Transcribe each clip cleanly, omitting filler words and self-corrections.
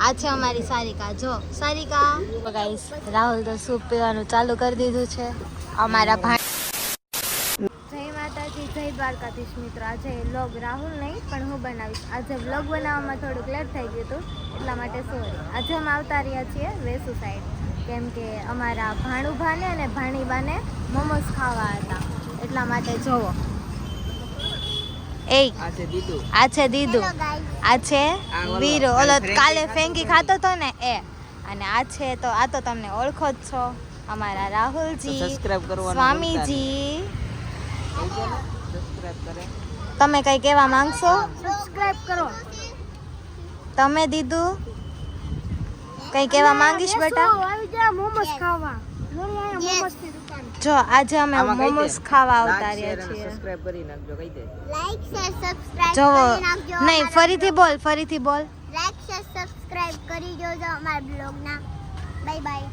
આ છે અમારી સારિકા. જો સારિકા ગાઈસ, રાહુલ તો સૂપ પીવાનું ચાલુ કરી દીધું છે. અમારા જય માતાજી, જય દ્વારકાધીશ મિત્રો. આજે વ્લોગ રાહુલ નહીં પણ હું બનાવીશ. આજે વ્લોગ બનાવવામાં થોડુંક લેટ થઈ ગયું હતું, એટલા માટે સોરી. આજે અમે આવતા રહ્યા છીએ વેસુ સાઈડ, કેમ કે અમારા ભાણુભાને અને ભાણીબાને મોમોસ ખાવા હતા, એટલા માટે જોવો. એ આ છે દીદુ, આ છે વીરો, ઓલો કાલે ફેંકી ખાતો હતો ને એ, અને આ છે તો આ તો તમને ઓળખો જ છો, અમારા રાહુલજી સ્વામીજી. તમે કઈ કહેવા માંગશો? સબસ્ક્રાઇબ કરો. તમે દીદુ કઈ કહેવા માંગીશ બેટા? મોમોસ ખાવા. જો આજે અમે મોમોસ ખાવા આવતા રહ્યા છીએ. સબસ્ક્રાઇબ કરી નાખજો, કહી દે. લાઈક શેર સબસ્ક્રાઇબ કરી નાખજો. નહીં, ફરીથી બોલ. લાઈક શેર સબસ્ક્રાઇબ કરી જોજો અમારા બ્લોગના. Bye bye.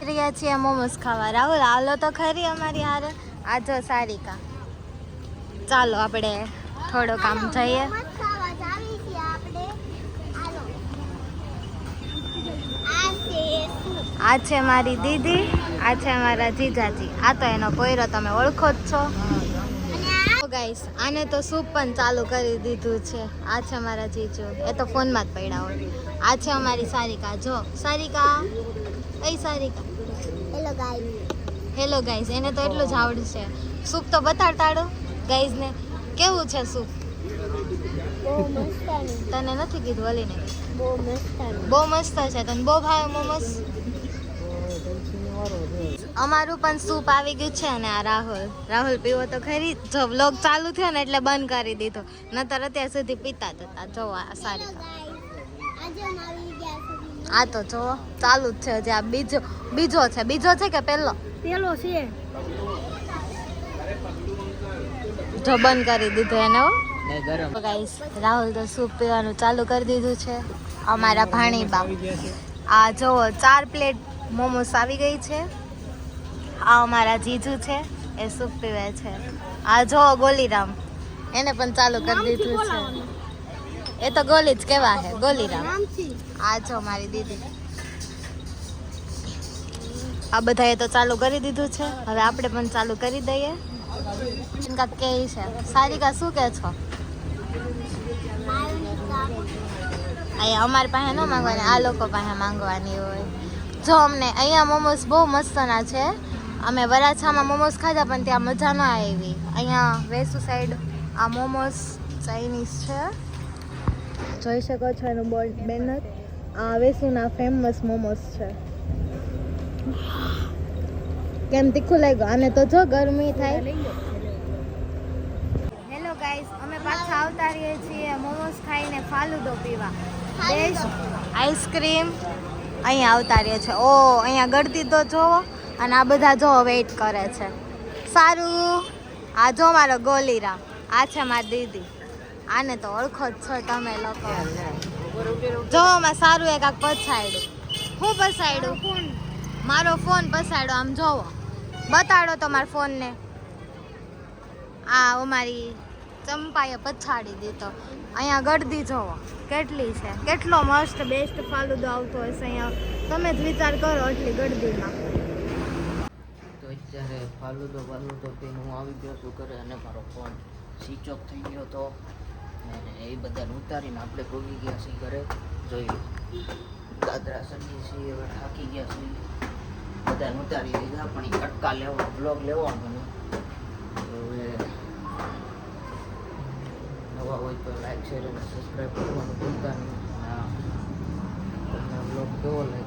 રહ્યા છીએ મોમોસ ખાવા. રાહુલ હાલો તો ખરી અમારી હારે. આ જો સારિકા. ચાલો આપણે થોડો કામ જઈએ. આ છે મારી દીદી, આ છે અમારા જીજાજી. આ તો એનો પોયરો, તમે ઓળખો જ છો. ગાઈસ, આને તો સૂપ પણ ચાલુ કરી દીધું છે. આ છે અમારા જીજુ, એ તો ફોનમાં જ પડ્યા હોય. આ છે અમારી સારિકા. જો સારિકા, એ સારિકા. હેલો ગાઈસ, એને તો એટલું જ આવડશે. સૂપ તો બતાડતાડો ગાઈઝને, કેવું છે સૂપ? તને નથી કીધું, ઓલીને બહુ મસ્ત છે. તને બહુ ભાવે મોમોસ? અમારું પણ સૂપ આવી ગયું છે. અને આ રાહુલ પીવો તો ખરી. જો વ્લોગ ચાલુ થયો ને એટલે બંધ કરી દીધો, નતર અત્યાર સુધી પીતા હતા. જો આ સારી, આ તો જો ચાલુ જ છે. જે આ બીજો છે કે પેલો છે? જો બંધ કરી દીધો એને. ગાઈસ, રાહુલ તો સૂપ પીવાનું ચાલુ કરી દીધું છે. અમારા ભાણીબા, આ જો 4 પ્લેટ મોમોસ આવી ગઈ છે. આ અમારા જીજુ છે, એ સૂપ પીવે છે. આ જો ગોલીરામ, એને પણ ચાલુ કરી દીધું છે. એ તો ગોલી જ કેવા છે, ગોલીરામ. આ જો મારી દીદી. આ બધા એ તો ચાલુ કરી દીધું છે. હવે આપણે પણ ચાલુ કરી દઈએ. કાંક કે છે. સારિકા, શું કે છો? અહીંયા અમારી પાસે ન માંગવાની, આ લોકો પાસે માંગવાની હોય. જો અમને અહીંયા મોમોસ બહુ મસ્તના છે. અમે વરાછામાં મોમોસ ખાધા પણ ત્યાં મજા ન આવી. અહીંયા વેસુ સાઈડ આ મોમોસ ચાઇનીઝ છે, જોઈ શકો છો એનું બોર્ડ, બેનર. આ વેસુના ફેમસ મોમોસ છે. કેમ તીખું લાગ્યું? આને તો જો ગરમી થાય. હેલો ગાઈસ, અમે પાછા આવતા રહીએ છીએ મોમોસ ખાઈને ફાલુદો પીવા. બેસ્ટ આઈસ્ક્રીમ અહીંયા આવતા રહે છે. ઓ અહીંયા ગળતી તો જોવો, અને આ બધા જો વેઇટ કરે છે. સારું, આ જો મારો ગોલીરામ, આ છે મારી દીદી. આને તો ઓળખો જ છો તમે લોકો. જો માં સારું એક આગ પછાડ્યું. હું પછાડ્યું? મારો ફોન પછાડ્યો. આમ જોવો, બતાડો તમારા ફોનને. આ અમારી ચંપાએ પછાડી દીધો. અહીંયા ગળદી જોવો કેટલી છે, કેટલો મસ્ત બેસ્ટ ફાલુદો આવતો હશે અહીંયા. તમે જ વિચાર કરો એટલી ગળદીમાં. તો અત્યારે ફાલુદો પીને હું આવી ગયો છું ઘરે, અને મારો ફોન સ્વિચ ઓફ થઈ ગયો હતો. અને એ બધાને ઉતારીને આપણે ભોગી ગયા છીએ ઘરે. જોઈ દાદરા સડી છીએ, હવે થાકી ગયા છીએ. બધાને ઉતારી લીધા, પણ એ કટકા લેવા બ્લોગ લેવાનો. હવે નવા હોય તો લાઈક શેર અને સબસ્ક્રાઈબ કરવાનું ભૂલતા નહીં. તમને બ્લોગ કેવો લાગે